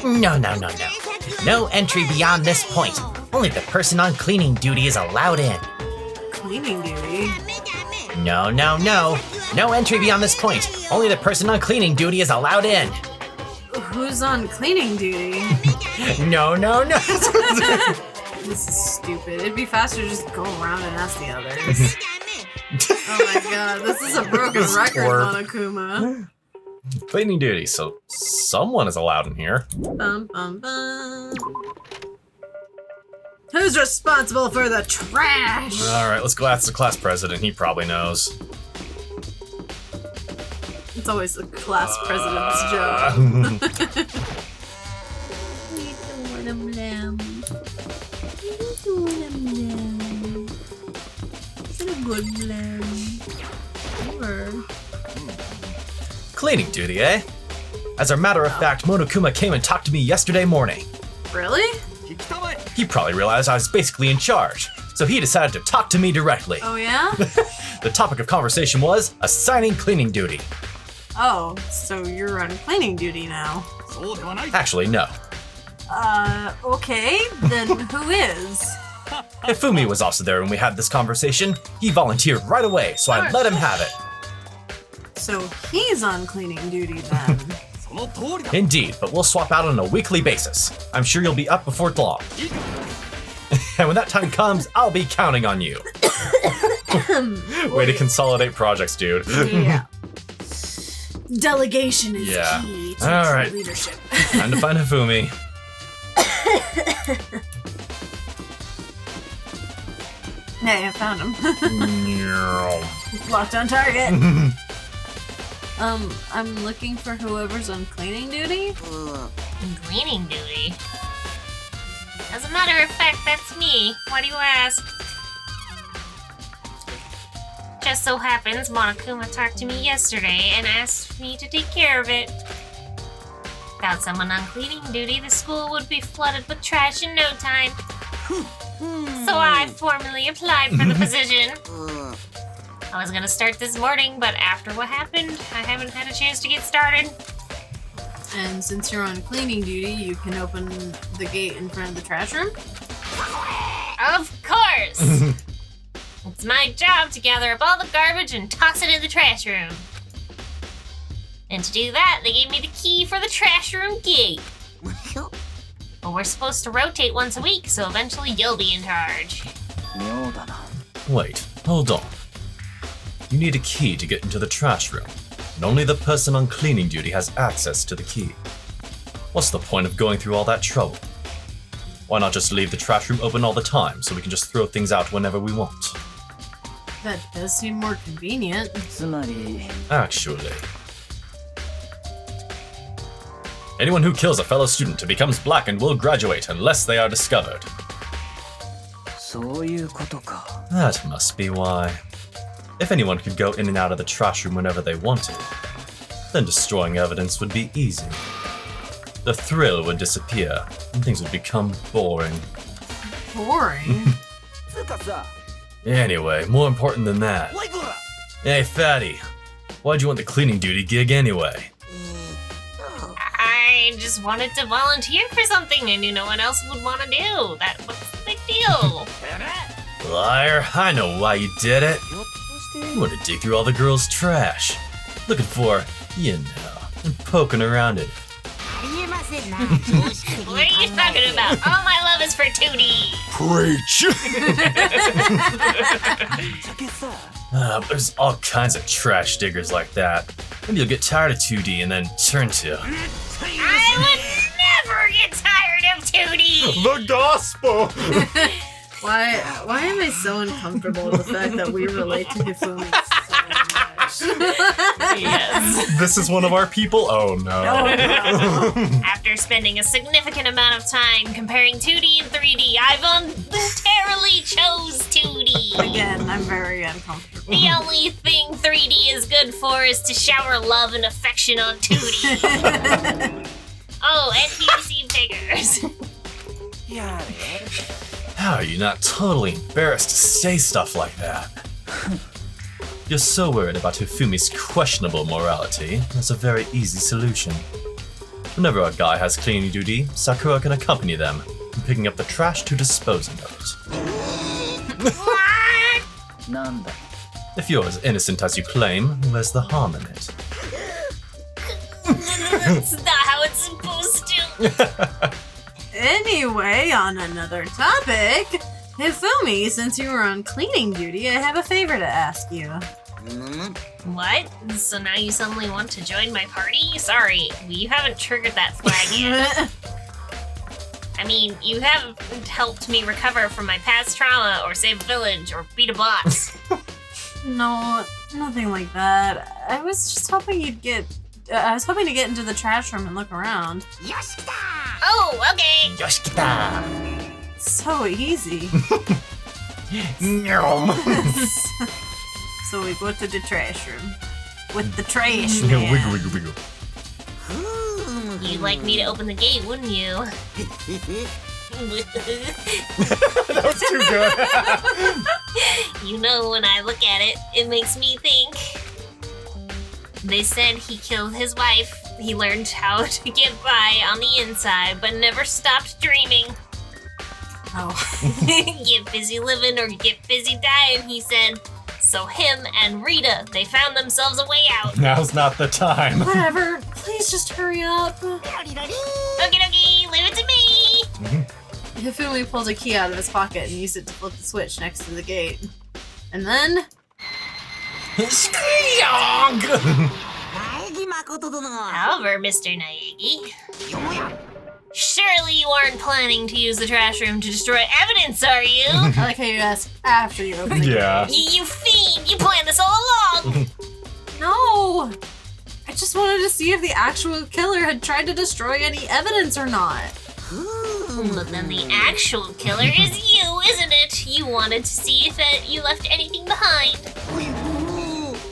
No. No entry beyond this point. Only the person on cleaning duty is allowed in. Cleaning duty? No. No entry beyond this point. Only the person on cleaning duty is allowed in. Who's on cleaning duty? No. This is stupid. It'd be faster to just go around and ask the others. Oh my god, this is a broken This record, twerp. Monokuma. Cleaning duty, so someone is allowed in here. Bum, bum, bum. Who's responsible for the trash? Alright, let's go ask the class president. He probably knows. It's always the class president's job. Is it a good lamb? Or Cleaning duty, eh? As a matter of fact, Monokuma came and talked to me yesterday morning. Really? He probably realized I was basically in charge, so he decided to talk to me directly. Oh yeah? The topic of conversation was assigning cleaning duty. Oh, so you're on cleaning duty now. Actually, no. Okay, then who is? Ifumi was also there when we had this conversation. He volunteered right away, so I let him have it. So he's on cleaning duty then. Indeed, but we'll swap out on a weekly basis. I'm sure you'll be up before long. And when that time comes, I'll be counting on you. Way to consolidate projects, dude. Yeah. Delegation is Yeah. key All to right. leadership. Time to find Ifumi. Hey, I found him. Locked on target. I'm looking for whoever's on cleaning duty. Cleaning duty? As a matter of fact, that's me. Why do you ask? Just so happens Monokuma talked to me yesterday and asked me to take care of it. Without someone on cleaning duty, the school would be flooded with trash in no time. So I formally applied for the position. I was gonna start this morning, but after what happened, I haven't had a chance to get started. And since you're on cleaning duty, you can open the gate in front of the trash room? Of course! It's my job to gather up all the garbage and toss it in the trash room. And to do that, they gave me the key for the trash room gate. Well, we're supposed to rotate once a week, so eventually you'll be in charge. Wait, hold on. You need a key to get into the trash room, and only the person on cleaning duty has access to the key. What's the point of going through all that trouble? Why not just leave the trash room open all the time so we can just throw things out whenever we want? That does seem more convenient. Actually. Anyone who kills a fellow student becomes blackened will graduate unless they are discovered. That must be why. If anyone could go in and out of the trash room whenever they wanted, then destroying evidence would be easy. The thrill would disappear, and things would become boring. Boring? Anyway, more important than that. Hey, Fatty, why'd you want the cleaning duty gig anyway? I just wanted to volunteer for something I knew no one else would want to do. What's the big deal? Liar, I know why you did it. You want to dig through all the girls' trash. Looking for, and poking around it. What are you talking about? All my love is for 2D. Preach! There's all kinds of trash diggers like that. Maybe you'll get tired of 2D and then turn to... I would never get tired of 2D! The gospel! Why am I so uncomfortable with the fact that we relate to Hifumi so much? Yes. This is one of our people? Oh no. After spending a significant amount of time comparing 2D and 3D, I voluntarily chose 2D. Again, I'm very uncomfortable. The only thing 3D is good for is to shower love and affection on 2D. Oh, and DC figures. How are you not totally embarrassed to say stuff like that? You're so worried about Hifumi's questionable morality, that's a very easy solution. Whenever a guy has cleaning duty, Sakura can accompany them, in picking up the trash to disposing of it. What? If you're as innocent as you claim, where's the harm in it? That's not how it's supposed to. Anyway, on another topic, Hifumi, since you were on cleaning duty, I have a favor to ask you. What? So now you suddenly want to join my party? Sorry, you haven't triggered that flag yet. I mean, you haven't helped me recover from my past trauma, or save a village, or beat a boss. No, nothing like that. I was just hoping you'd get... I was hoping to get into the trash room and look around. Oh, okay. Yoshikita! So easy. So we go to the trash room. with the trash Yeah, man. wiggle, wiggle, wiggle. You'd like me to open the gate, wouldn't you? That was too good. You know, when I look at it, it makes me think. They said he killed his wife. He learned how to get by on the inside, but never stopped dreaming. Oh. Get busy living or get busy dying, he said. So him and Rita, they found themselves a way out. Now's not the time. Whatever. Please just hurry up. Okie dokie, leave it to me. Hifumi pulled a key out of his pocket and used it to flip the switch next to the gate. And then... However, Mr. Naegi, surely you aren't planning to use the trash room to destroy evidence, are you? I like how you ask after you open the Yeah. You fiend! You planned this all along! No! I just wanted to see if the actual killer had tried to destroy any evidence or not. But then the actual killer is you, isn't it? You wanted to see if you left anything behind.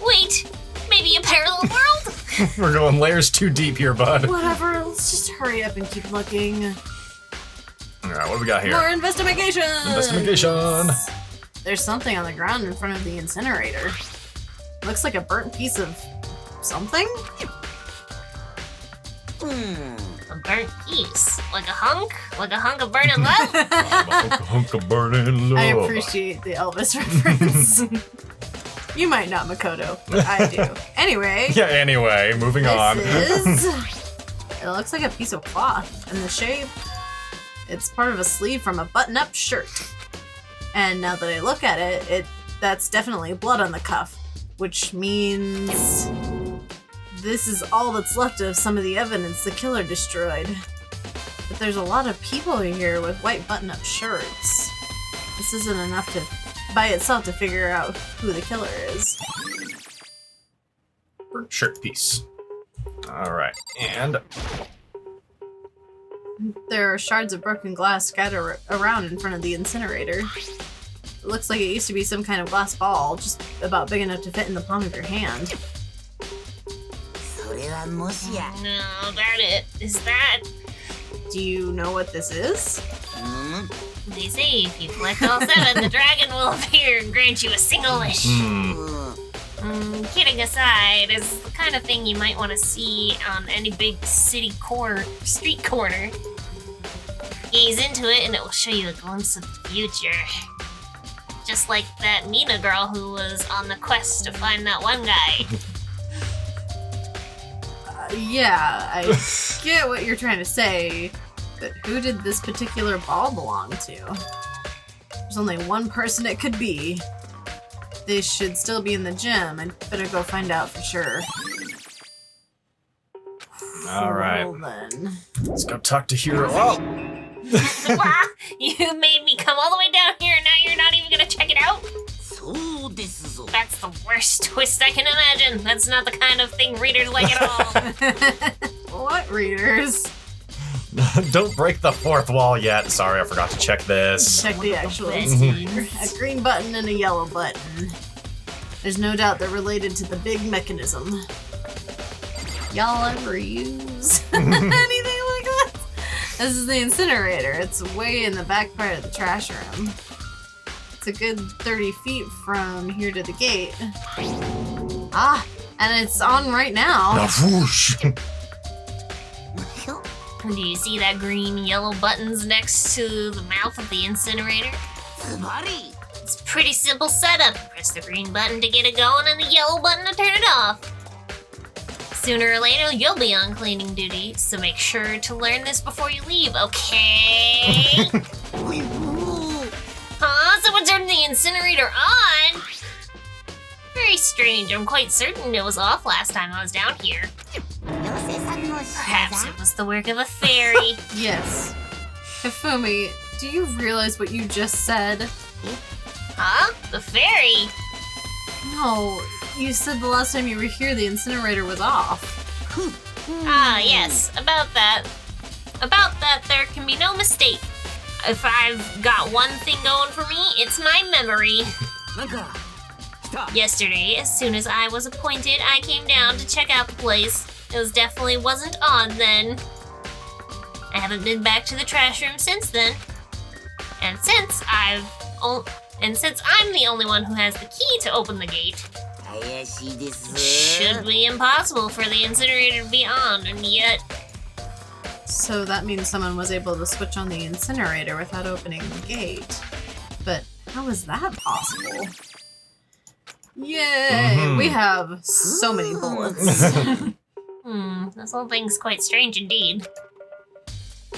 Wait, maybe a parallel world? We're going layers too deep here, bud. Whatever, let's just hurry up and keep looking. Alright, what do we got here? More investigation! Investigation! There's something on the ground in front of the incinerator. Looks like a burnt piece of something? A burnt piece. Like a hunk? Like a hunk of burning love? Hunk of burning love. I appreciate the Elvis reference. You might not, Makoto, but I do. Anyway, Yeah, anyway, moving on. this is... It looks like a piece of cloth, and the shape... It's part of a sleeve from a button-up shirt. And now that I look at it, that's definitely blood on the cuff, which means... This is all that's left of some of the evidence the killer destroyed. But there's a lot of people here with white button-up shirts. This isn't enough to, by itself, to figure out who the killer is. Shirt piece. Alright, and There are shards of broken glass scattered around in front of the incinerator. It looks like it used to be some kind of glass ball, just about big enough to fit in the palm of your hand. No, about it. Is that? Do you know what this is? They say if you collect all 7, the dragon will appear and grant you a single wish. Kidding aside, it's the kind of thing you might want to see on any big street corner. Gaze into it and it will show you a glimpse of the future. Just like that Mina girl who was on the quest to find that one guy. Yeah, I get what you're trying to say, but who did this particular ball belong to? There's only one person it could be. They should still be in the gym. I'd better go find out for sure. alright. Well then. Let's go talk to Hiro. Oh! Wow, you made me come all the way down here and now you're not even gonna check it out? That's the worst twist I can imagine. That's not the kind of thing readers like at all. What readers? Don't break the fourth wall yet. Sorry, I forgot to check this. Check the actual incinerator. A green button and a yellow button. There's no doubt they're related to the big mechanism. Y'all ever use anything like that? This is the incinerator. It's way in the back part of the trash room. It's a good 30 feet from here to the gate. Ah, and it's on right now. Now, whoosh. Do you see that green yellow buttons next to the mouth of the incinerator? It's a pretty simple setup. Press the green button to get it going and the yellow button to turn it off. Sooner or later, you'll be on cleaning duty, so make sure to learn this before you leave, okay? Someone turned the incinerator on? Very strange. I'm quite certain it was off last time I was down here. Perhaps it was the work of a fairy. Yes. Hifumi, do you realize what you just said? Huh? The fairy? No, you said the last time you were here the incinerator was off. Ah, yes. About that, there can be no mistake. If I've got one thing going for me, it's my memory. Yesterday, as soon as I was appointed, I came down to check out the place. It definitely wasn't on then. I haven't been back to the trash room since then. And since I'm the only one who has the key to open the gate, it should be impossible for the incinerator to be on, and yet... So that means someone was able to switch on the incinerator without opening the gate. But how is that possible? Yay! We have so many bullets. This whole thing's quite strange indeed.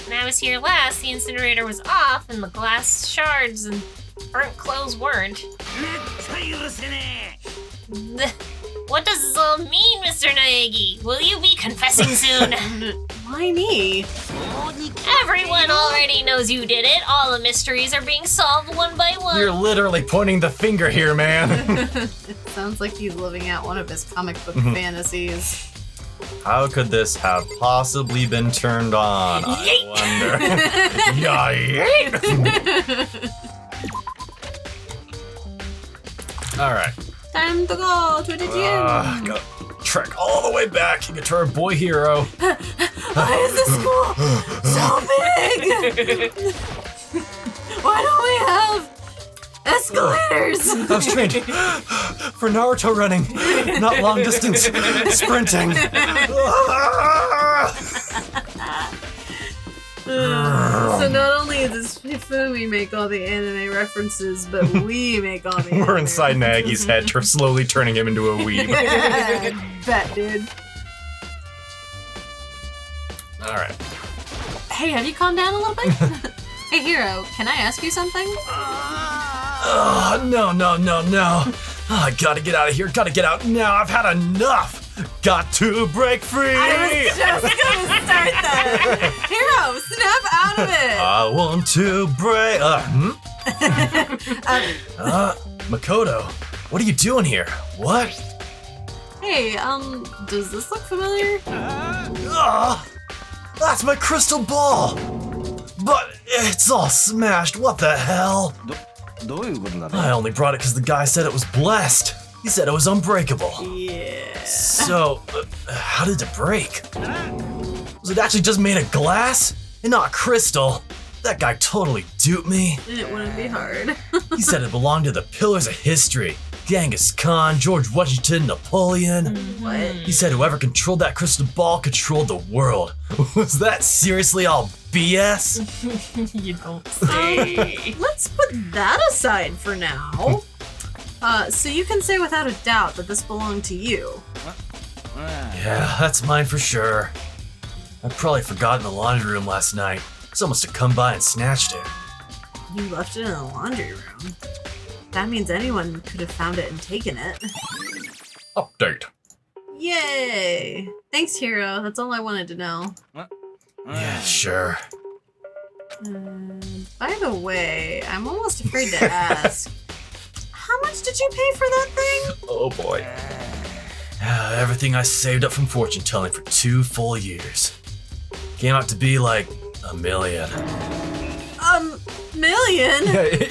When I was here last, the incinerator was off and the glass shards and burnt clothes weren't. What does this all mean, Mr. Naegi? Will you be confessing soon? Why me? Everyone already knows you did it. All the mysteries are being solved one by one. You're literally pointing the finger here, man. It sounds like he's living out one of his comic book fantasies. How could this have possibly been turned on, I wonder? Alright. Time to go to the gym. Gotta trek all the way back and get to our boy hero. Why is this school so big? Why don't we have escalators? I was trained for Naruto running, not long distance sprinting. So not only does Hifumi make all the anime references, but we make all the anime We're inside references. Nagi's head, slowly turning him into a weeb. Bet, dude. Alright. Hey, have you calmed down a little bit? Hey, Hiro, can I ask you something? No. I gotta get out of here. Gotta get out now. I've had enough. Got to break free. I was just gonna start that. Hiro, snap out of it. I want to break. Makoto, what are you doing here? What? Hey, does this look familiar? That's my crystal ball. But it's all smashed. What the hell? I only brought it because the guy said it was blessed. He said it was unbreakable. Yeah. So, how did it break? Was it actually just made of glass and not crystal? That guy totally duped me. It wouldn't be hard. He said it belonged to the pillars of history. Genghis Khan, George Washington, Napoleon. What? He said whoever controlled that crystal ball controlled the world. Was that seriously all BS? You don't say. Let's put that aside for now. So you can say without a doubt that this belonged to you. Yeah, that's mine for sure. I probably forgot in the laundry room last night. Someone must have come by and snatched it. You left it in the laundry room. That means anyone could have found it and taken it. Update. Yay! Thanks, Hiro. That's all I wanted to know. Yeah, sure. By the way, I'm almost afraid to ask. How much did you pay for that thing? Oh boy. Everything I saved up from fortune telling for 2 full years. Came out to be like $1 million. Million?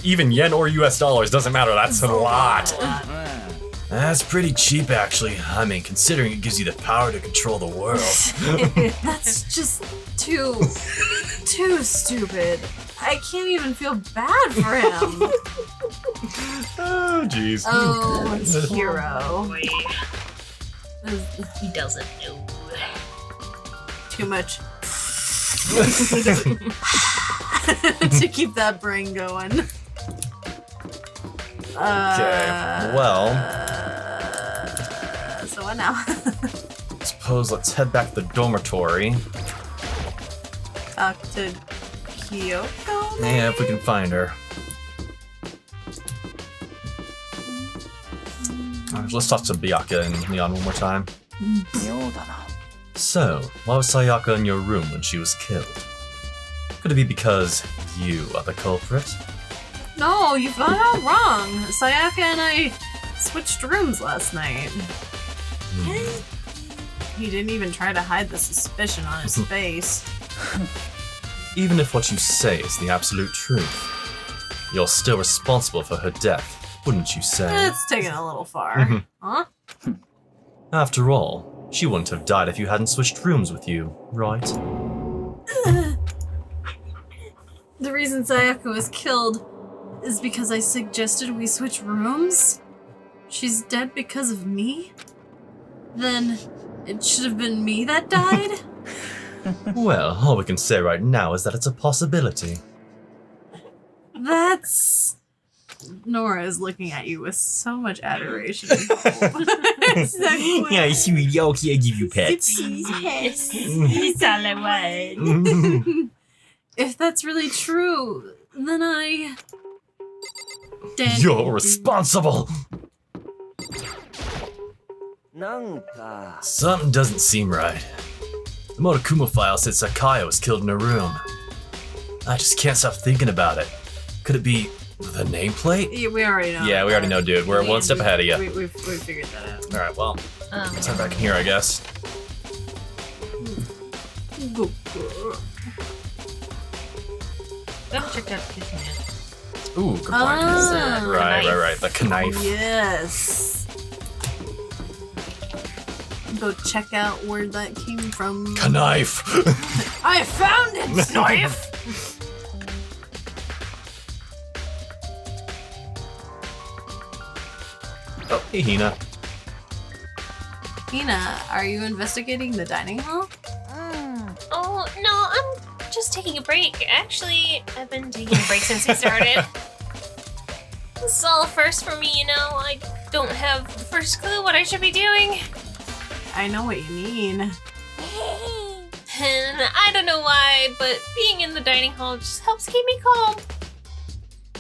Even yen or US dollars, doesn't matter, that's a lot. That's pretty cheap actually. I mean, considering it gives you the power to control the world. That's just too stupid. I can't even feel bad for him. Oh, jeez. Oh, it's Hiro. He doesn't know. Too much. To keep that brain going. Okay, well, so what now? suppose let's head back to the dormitory. Talk to Kyoko? Yeah, if we can find her. Let's talk to Byakuya and Leon one more time. So, why was Sayaka in your room when she was killed? Could it be because you are the culprit? No, you've got it all wrong. Sayaka and I switched rooms last night. He didn't even try to hide the suspicion on his face. Even if what you say is the absolute truth, you're still responsible for her death. wouldn't you say? It's taken a little far. Huh? After all, she wouldn't have died if you hadn't switched rooms with you, right? The reason Sayaka was killed is because I suggested we switch rooms? She's dead because of me? Then it should have been me that died? Well, all we can say right now is that it's a possibility. That's... Nora is looking at you with so much adoration. It's so Yeah, sweetie, okay, I give you pets. Yes. He's all I want. If that's really true, then I... You're responsible! Something doesn't seem right. The Monokuma file said Sakaya was killed in her room. I just can't stop thinking about it. Could it be the nameplate? Yeah, we already know. Yeah, we already know, dude. We're one step ahead of you. We've figured that out. Alright, well, let's head back in here, I guess. I've checked out the kitchen yet. Ooh, good point. Ah, Right. The knife. Yes. Go check out where that came from. Knife! I found it! Knife! Oh, hey, Hina. Hina, are you investigating the dining hall? Oh, no, I'm just taking a break. Actually, I've been taking a break since we started. This is all first for me, you know. I don't have the first clue what I should be doing. I know what you mean. And I don't know why, but being in the dining hall just helps keep me calm.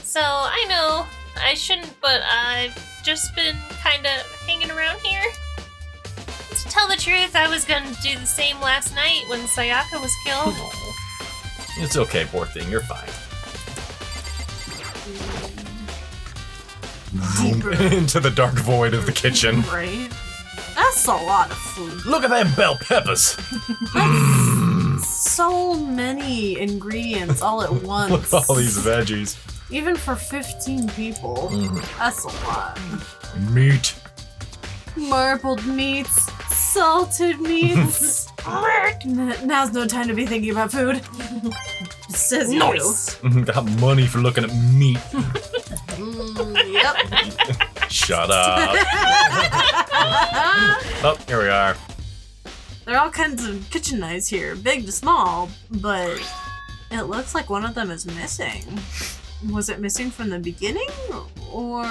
So I know I shouldn't, but I've just been kinda hanging around here. To tell the truth, I was gonna do the same last night when Sayaka was killed. It's okay, poor thing. You're fine. Deeper. Into the dark void of the kitchen. Right? That's a lot of food. Look at them bell peppers! So many ingredients all at once. With all these veggies. Even for 15 people, that's a lot. Meat. Marbled meats, salted meats. Now's no time to be thinking about food. Says Nice. Got money for looking at meat. Yep. Shut up. Oh, here we are. There are all kinds of kitchen knives here, big to small, but it looks like one of them is missing. Was it missing from the beginning, or...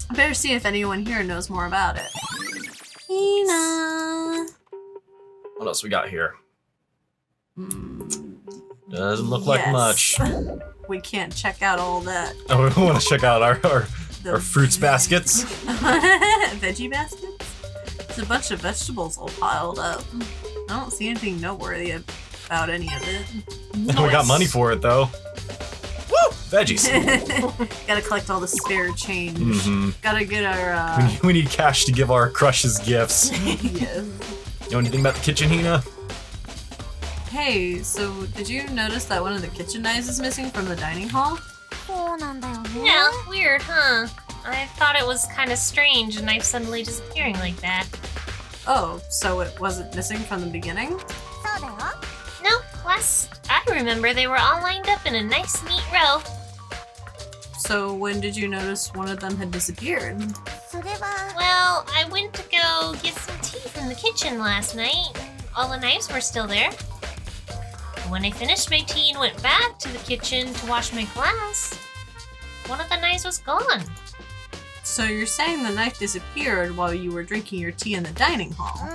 I better see if anyone here knows more about it. Hina. What else we got here? Doesn't look like much. We can't check out all that. Oh, we want to check out our fruits baskets. Veggie baskets? There's a bunch of vegetables all piled up. I don't see anything noteworthy about any of it. We got money for it, though. Woo! Veggies. Gotta collect all the spare change. Gotta get our, We need cash to give our crushes gifts. yes. You know anything about the kitchen, Hina? Hey, so did you notice that one of the kitchen knives is missing from the dining hall? Yeah, weird, huh? I thought it was kind of strange, a knife suddenly disappearing like that. Oh, so it wasn't missing from the beginning? No, last I remember they were all lined up in a nice neat row. So when did you notice one of them had disappeared? Well, I went to go get some tea from the kitchen last night, and all the knives were still there. But when I finished my tea and went back to the kitchen to wash my glass, one of the knives was gone. So you're saying the knife disappeared while you were drinking your tea in the dining hall?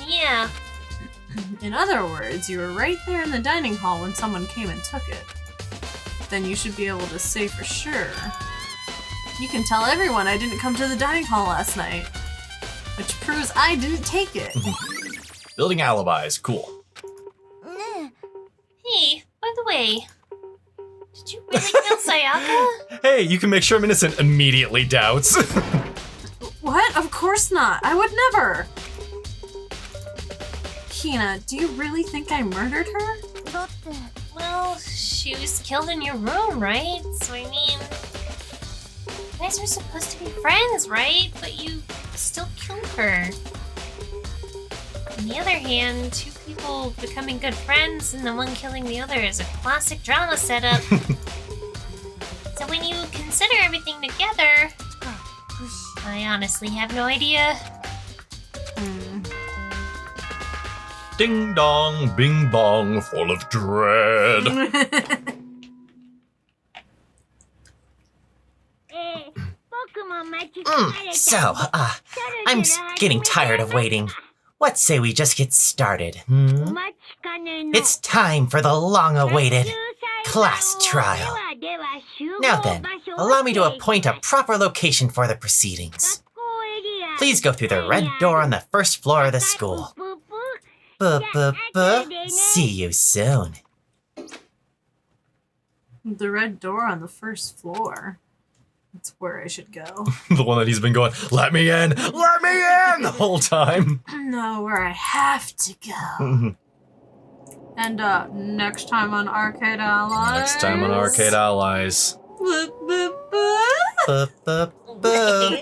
Yeah, In other words, you were right there in the dining hall when someone came and took it. Then you should be able to say for sure. You can tell everyone I didn't come to the dining hall last night, which proves I didn't take it. Building alibis. Cool. hey, by the way, did you really kill Sayaka? Hey, you can make sure I'm innocent. Immediately doubts. What? Of course not. I would never. Hina, do you really think I murdered her? Well, she was killed in your room, right? So I mean, guys were supposed to be friends, right? But you still killed her. On the other hand, two people becoming good friends and the one killing the other is a classic drama setup. So when you consider everything together, I honestly have no idea. Ding dong, bing bong, full of dread. I'm getting tired of waiting. What say we just get started? It's time for the long-awaited class trial. Now then, allow me to appoint a proper location for the proceedings. Please go through the red door on the first floor of the school. See you soon. The red door on the first floor. That's where I should go. The one that he's been going, let me in, the whole time. No, where I have to go. And next time on Arcade Allies. Next time on Arcade Allies. Buh, buh, buh.